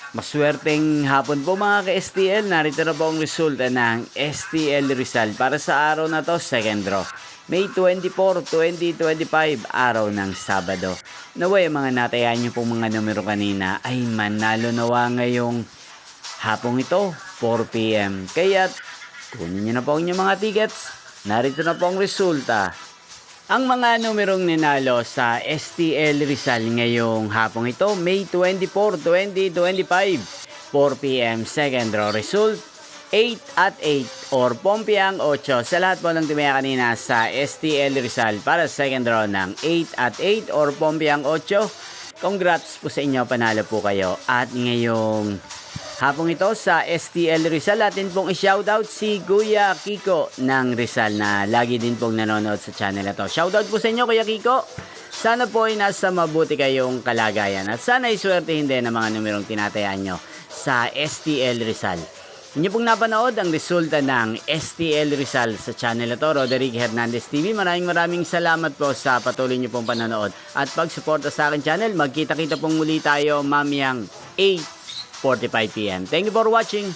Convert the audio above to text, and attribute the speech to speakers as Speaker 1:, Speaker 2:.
Speaker 1: Maswerteng hapon po mga ka-STL. Narito na po ang resulta ng STL Rizal para sa araw na to, second draw. May 24, 2025, araw ng Sabado. Naway mga natayan nyo pong mga numero kanina ay manalo nawa ngayong hapong ito, 4 PM. Kaya kunin nyo na po ang inyong mga tickets. Narito na po ang resulta. Ang mga numerong ninalo sa STL Rizal ngayong hapong ito, May 24, 2025, 4 PM, second draw result, 8 at 8 or Pompiang 8. Sa lahat po ng tumaya kanina sa STL Rizal para sa second draw ng 8 at 8 or Pompiang 8. Congrats po sa inyo, panalo po kayo. At ngayong hapong ito sa STL Rizal, atin pong i-shoutout si Kuya Kiko ng Rizal na lagi din pong nanonood sa channel na to. Shoutout po sa inyo, Kuya Kiko. Sana po ay nasa mabuti kayong kalagayan at sana ay swertehin din ang mga numerong tinatayaan nyo sa STL Rizal. Inyo pong napanood ang resulta ng STL Rizal sa channel na to, Roderick Hernandez TV. Maraming salamat po sa patuloy nyo pong panonood at pagsuporta sa akin channel. Magkita-kita pong muli tayo mamayang 8:45 PM. Thank you for watching.